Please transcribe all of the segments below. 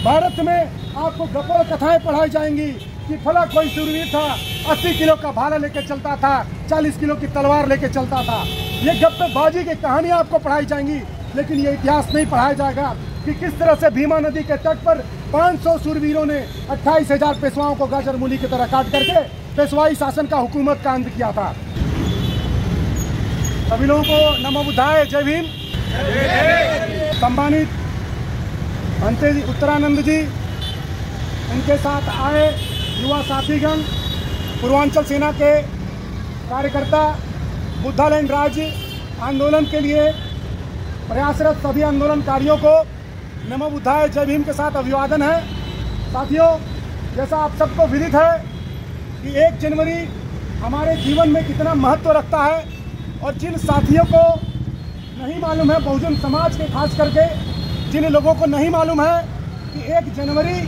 भारत में आपको गप्पे कथाएं पढ़ाई जाएंगी कि फला कोई शूरवीर था, 80 किलो का भाला लेके चलता था, 40 किलो की तलवार लेके चलता था। ये गप्पेबाजी की कहानियां आपको पढ़ाई जाएंगी, लेकिन ये इतिहास नहीं पढ़ाया जाएगा कि किस तरह से भीमा नदी के तट पर 500 शूरवीरों ने 28,000 पेशवाओं को गाजर मूली की तरह काट करके पेशवाई शासन का हुकूमत का अंत किया था। सभी लोगों को नमो बुद्धाय, जय भीम। सम्मानित अंते जी, उत्तरानंद जी, उनके साथ आए युवा साथीगण, पूर्वांचल सेना के कार्यकर्ता, बुद्धालैंड राज्य आंदोलन के लिए प्रयासरत सभी आंदोलनकारियों को नमो बुद्धाय, जय भीम के साथ अभिवादन है। साथियों, जैसा आप सबको विदित है कि 1 जनवरी हमारे जीवन में कितना महत्व रखता है, और जिन साथियों को नहीं मालूम है, बहुजन समाज के खास करके जिन लोगों को नहीं मालूम है कि 1 जनवरी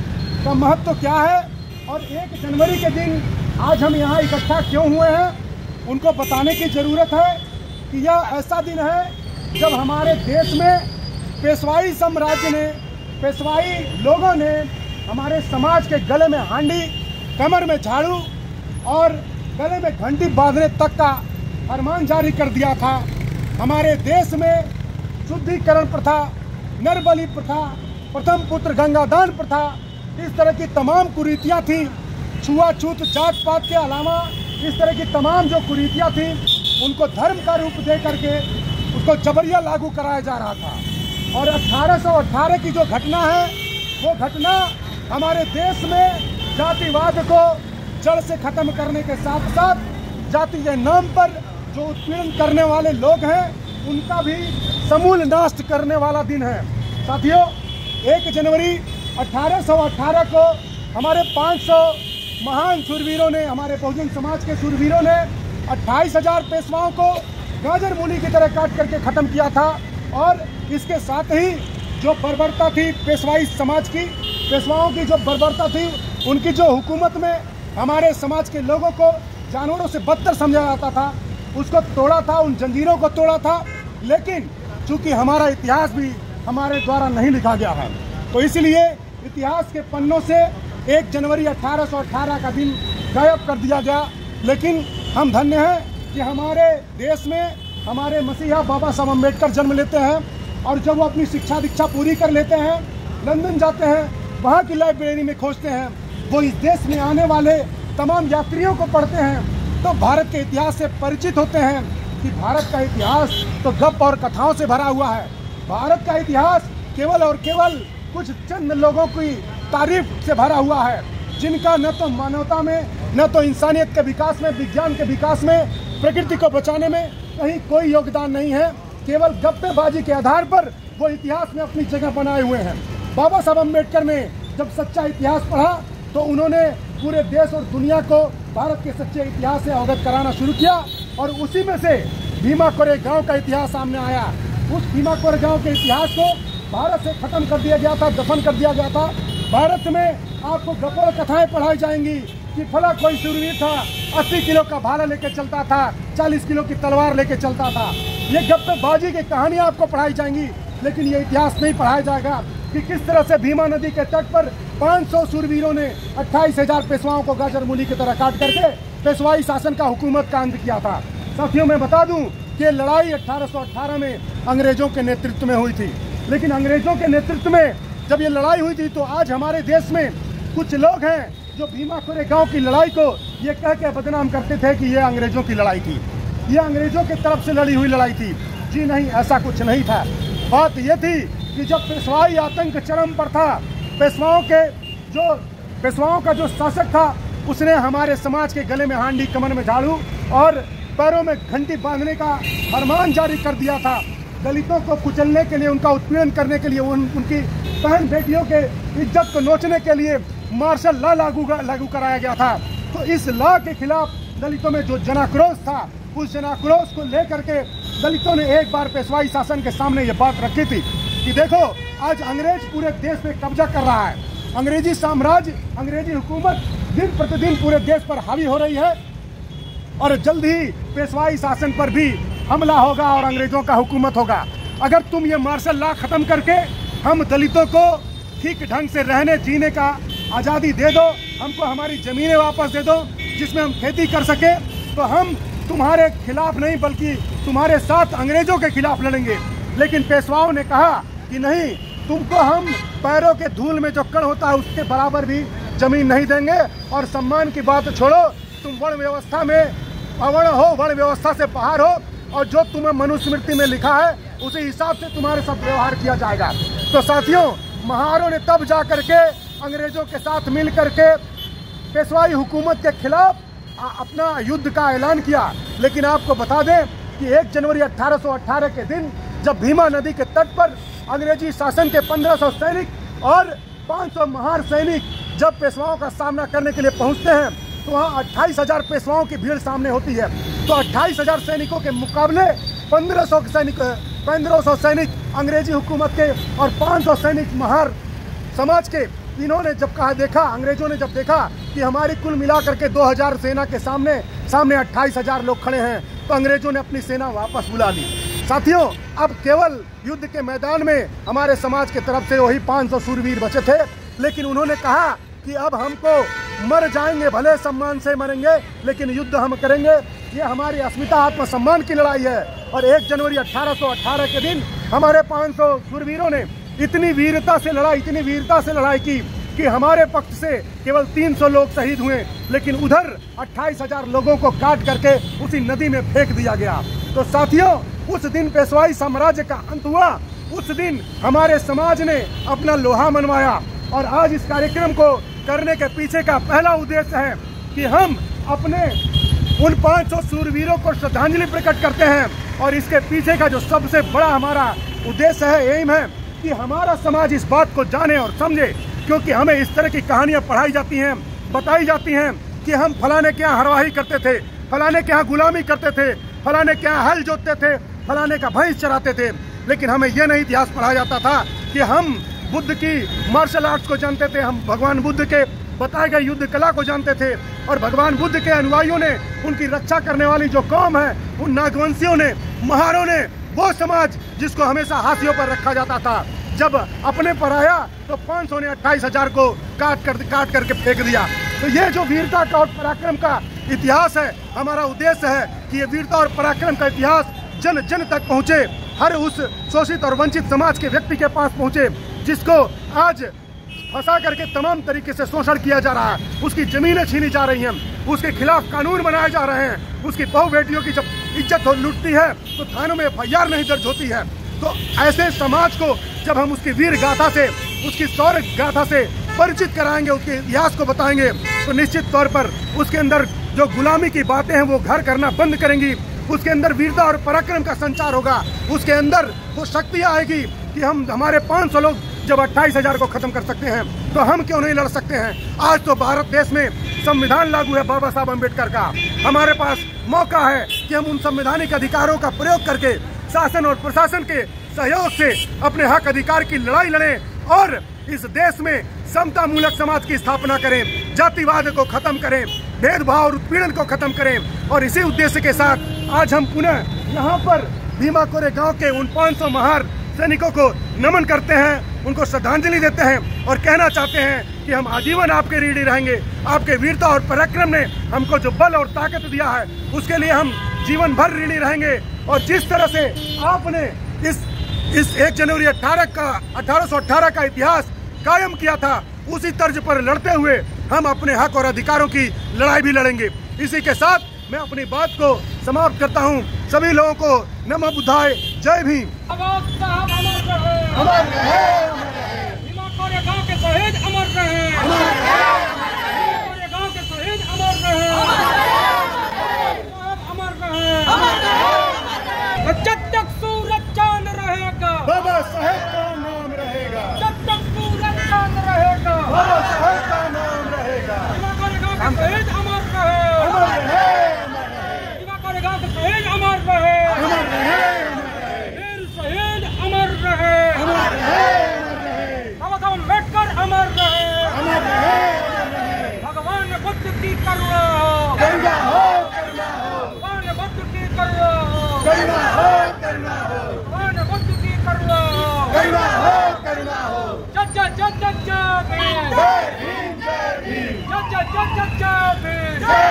का महत्व क्या है और 1 जनवरी के दिन आज हम यहाँ इकट्ठा क्यों हुए हैं, उनको बताने की ज़रूरत है कि यह ऐसा दिन है जब हमारे देश में पेशवाई साम्राज्य ने, पेशवाई लोगों ने हमारे समाज के गले में हांडी, कमर में झाड़ू और गले में घंटी बांधने तक का फरमान जारी कर दिया था। हमारे देश में शुद्धिकरण प्रथा, नरबलि प्रथा, प्रथम पुत्र गंगादान प्रथा, इस तरह की तमाम कुरीतियाँ थी। छुआछूत, जात पात के अलावा इस तरह की तमाम जो कुरीतियाँ थी, उनको धर्म का रूप दे करके उसको जबरिया लागू कराया जा रहा था। और 1818 की जो घटना है, वो घटना हमारे देश में जातिवाद को जड़ से खत्म करने के साथ साथ जाति के नाम पर जो उत्पीड़न करने वाले लोग हैं, उनका भी समूल नाश करने वाला दिन है। साथियों, 1 जनवरी 1818 को हमारे 500 महान शूरवीरों ने, हमारे बहुजन समाज के शूरवीरों ने 28,000 पेशवाओं को गाजर मूली की तरह काट करके ख़त्म किया था। और इसके साथ ही जो बर्बरता थी पेशवाई समाज की, पेशवाओं की जो बर्बरता थी, उनकी जो हुकूमत में हमारे समाज के लोगों को जानवरों से बदतर समझा जाता था, उसको तोड़ा था, उन जंजीरों को तोड़ा था। लेकिन चूंकि हमारा इतिहास भी हमारे द्वारा नहीं लिखा गया है, तो इसलिए इतिहास के पन्नों से 1 जनवरी 1818 का दिन गायब कर दिया गया। लेकिन हम धन्य हैं कि हमारे देश में हमारे मसीहा बाबा साहब अम्बेडकर जन्म लेते हैं, और जब वो अपनी शिक्षा दीक्षा पूरी कर लेते हैं, लंदन जाते हैं, वहाँ की लाइब्रेरी में खोजते हैं, वो इस देश में आने वाले तमाम यात्रियों को पढ़ते हैं, तो भारत के इतिहास से परिचित होते हैं कि भारत का इतिहास तो गप और कथाओं से भरा हुआ है। भारत का इतिहास केवल और केवल कुछ चंद लोगों की तारीफ से भरा हुआ है, जिनका न तो मानवता में, न तो इंसानियत के विकास में, विज्ञान के विकास में, प्रकृति को बचाने में कहीं कोई योगदान नहीं है। केवल गप्पेबाजी के आधार पर वो इतिहास में अपनी जगह बनाए हुए हैं। बाबा साहब अम्बेडकर ने जब सच्चा इतिहास पढ़ा, तो उन्होंने पूरे देश और दुनिया को भारत के सच्चे इतिहास से अवगत कराना शुरू किया, और उसी में से भीमा कोरे गांव का इतिहास सामने आया। उस भीमा कोरे गांव के इतिहास को भारत से खत्म कर दिया गया था, दफन कर दिया गया था। भारत में आपको गप्पे कथाएं पढ़ाई जाएंगी कि फला कोई शूरवीर था, 80 किलो का भाला लेके चलता था, 40 किलो की तलवार लेके चलता था। ये गप्पेबाजी की कहानियाँ आपको पढ़ाई जाएंगी, लेकिन ये इतिहास नहीं पढ़ाया जाएगा कि किस तरह से भीमा नदी के तट पर 500 शूरवीरों ने 28,000 पेशवाओं को गाजर मूली की तरह काट करके पेशवाई शासन का हुकूमत का अंत किया था। साथियों, मैं बता दूं कि ये लड़ाई 1818 में अंग्रेजों के नेतृत्व में हुई थी। लेकिन अंग्रेजों के नेतृत्व में जब ये लड़ाई हुई थी, तो आज हमारे देश में कुछ लोग हैं जो भीमा कोरे गांव की लड़ाई को ये कह के बदनाम करते थे कि ये अंग्रेजों की लड़ाई थी, ये अंग्रेजों की तरफ से लड़ी हुई लड़ाई थी। जी नहीं, ऐसा कुछ नहीं था। बात ये थी कि जब पेशवाई आतंक चरम पर था, पेशवाओं का जो शासक था, उसने हमारे समाज के गले में हांडी, कमर में झाड़ू और पैरों में घंटी बांधने का फरमान जारी कर दिया था। दलितों को कुचलने के लिए, उनका उत्पीड़न करने के लिए, उनकी बहन बेटियों के इज्जत को नोचने के लिए मार्शल लॉ लागू कराया गया था। तो इस लॉ के खिलाफ दलितों में जो जनाक्रोश था, उस जनाक्रोश को लेकर के दलितों ने एक बार पेशवाई शासन के सामने ये बात रखी थी कि देखो, आज अंग्रेज पूरे देश पे कब्जा कर रहा है, अंग्रेजी साम्राज्य, अंग्रेजी हुकूमत दिन प्रतिदिन पूरे देश पर हावी हो रही है, और जल्द ही पेशवाई शासन पर भी हमला होगा और अंग्रेजों का हुकूमत होगा। अगर तुम ये मार्शल लॉ खत्म करके हम दलितों को ठीक ढंग से रहने जीने का आज़ादी दे दो, हमको हमारी ज़मीनें वापस दे दो जिसमें हम खेती कर सके, तो हम तुम्हारे खिलाफ नहीं बल्कि तुम्हारे साथ अंग्रेजों के खिलाफ लड़ेंगे। लेकिन पेशवाओं ने कहा कि नहीं, तुमको हम पैरों के धूल में जो कण होता है उसके बराबर भी जमीन नहीं देंगे। और सम्मान की बात छोड़ो, तुम वर्ण व्यवस्था में अवर्ण हो, वर्ण व्यवस्था से बाहर हो, और जो तुम्हें मनुस्मृति में लिखा है उसी हिसाब से तुम्हारे साथ व्यवहार किया जाएगा। तो साथियों, महारों ने तब जा करके अंग्रेजों के साथ मिल करके पेशवाई हुकूमत के खिलाफ अपना युद्ध का ऐलान किया। लेकिन आपको बता दें कि 1 जनवरी 1818 के दिन जब भीमा नदी के तट पर अंग्रेजी शासन के 1500 सैनिक और 500 महार सैनिक जब पेशवाओं का सामना करने के लिए पहुंचते हैं, तो वहाँ 28,000 पेशवाओं की भीड़ सामने होती है। तो 28,000 सैनिकों के मुकाबले 1500 सैनिक अंग्रेजी हुकूमत के और 500 सैनिक महार समाज के, इन्होंने जब देखा, अंग्रेजों ने जब देखा कि हमारी कुल मिलाकर के 2000 सेना के सामने 28,000 लोग खड़े हैं, तो अंग्रेजों ने अपनी सेना वापस बुला ली। साथियों, अब केवल युद्ध के मैदान में हमारे समाज की तरफ से वही 500 शूरवीर बचे थे। लेकिन उन्होंने कहा कि अब हमको मर जाएंगे, भले सम्मान से मरेंगे, लेकिन युद्ध हम करेंगे। ये हमारी अस्मिता आत्मसम्मान की लड़ाई है। और 1 जनवरी 1818 के दिन हमारे 500 शूरवीरों ने इतनी वीरता से लड़ाई की कि हमारे पक्ष से केवल 300 लोग शहीद हुए, लेकिन उधर 28,000 लोगों को काट करके उसी नदी में फेंक दिया गया। तो साथियों, उस दिन पेशवाई साम्राज्य का अंत हुआ। उस दिन हमारे समाज ने अपना लोहा मनवाया। और आज इस कार्यक्रम को करने के पीछे का पहला उद्देश्य है कि हम अपने उन 500 शूरवीरों को श्रद्धांजलि प्रकट करते हैं। और इसके पीछे का जो सबसे बड़ा हमारा उद्देश्य है, एम है कि हमारा समाज इस बात को जाने और समझे, क्योंकि हमें इस तरह की कहानियां पढ़ाई जाती हैं, बताई जाती हैं कि हम फलाने के यहाँ हरवाही करते थे, फलाने के यहाँ गुलामी करते थे, फलाने के यहाँ हल जोतते थे, फलाने का भैंस चराते थे। लेकिन हमें यह नहीं इतिहास पढ़ाया जाता था कि हम बुद्ध की मार्शल आर्ट्स को जानते थे, हम भगवान बुद्ध के बताए गए युद्ध कला को जानते थे। और भगवान बुद्ध के अनुयायियों ने, उनकी रक्षा करने वाली जो कौम है, उन नागवंशियों ने, महारों ने, वो समाज जिसको हमेशा हाशियों पर रखा जाता था, जब अपने पर आया तो 500 ने 28,000 को काट करके फेंक दिया। तो ये जो वीरता का और पराक्रम का इतिहास है, हमारा उद्देश्य है कि ये वीरता और पराक्रम का इतिहास जन जन तक पहुँचे, हर उस शोषित और वंचित समाज के व्यक्ति के पास पहुँचे जिसको आज फंसा करके तमाम तरीके से शोषण किया जा रहा है, उसकी जमीनें छीनी जा रही हैं, उसके खिलाफ कानून बनाए जा रहे हैं, उसकी बहु बेटियों की जब इज्जत लुटती है तो थानों में FIR नहीं दर्ज होती है। तो ऐसे समाज को जब हम उसकी वीर गाथा से, उसकी शौर्य गाथा से परिचित कराएंगे, उसके इतिहास को बताएंगे, तो निश्चित तौर पर उसके अंदर जो गुलामी की बातें हैं वो घर करना बंद करेंगी। उसके अंदर वीरता और पराक्रम का संचार होगा, उसके अंदर वो शक्ति आएगी कि हमारे 500 लोग जब 28,000 को खत्म कर सकते हैं तो हम क्यों नहीं लड़ सकते हैं। आज तो भारत देश में संविधान लागू है बाबा साहब अम्बेडकर का, हमारे पास मौका है कि हम उन संवैधानिक अधिकारों का प्रयोग करके शासन और प्रशासन के सहयोग से अपने हक अधिकार की लड़ाई लड़ें और इस देश में समता मूलक समाज की स्थापना करें, जातिवाद को खत्म करें, भेदभाव और उत्पीड़न को खत्म करें। और इसी उद्देश्य के साथ आज हम पुनः यहाँ पर भीमा कोरे गांव के उन 500 महार सैनिकों को नमन करते हैं, उनको श्रद्धांजलि देते हैं और कहना चाहते हैं कि हम आजीवन आपके ऋणी रहेंगे। आपके वीरता और पराक्रम ने हमको जो बल और ताकत दिया है उसके लिए हम जीवन भर ऋणी रहेंगे। और जिस तरह से आपने इस 1 जनवरी 1818 का इतिहास कायम किया था, उसी तर्ज पर लड़ते हुए हम अपने हक और अधिकारों की लड़ाई भी लड़ेंगे। इसी के साथ मैं अपनी बात को समाप्त करता हूं। सभी लोगों को नमो बुद्धाय, जय भीम। अमर रहे, भीमा कोरे गांव के शहीद अमर रहे, कोरे गांव के शहीद अमर रहे, अमर रहे। जब तक सूरज चांद रहेगा बाबा साहेब का नाम रहेगा, जब तक सूरज चांद रहेगा बाबा साहेब का नाम रहेगा। भीमा कोरे गांव के शहीद अमर रहे, अमर रहे, भीमा कोरे गांव के शहीद अमर रहे, अमर रहे, वीर शहीद अमर रहे, अमर रहे। जय जय जय जय भीम।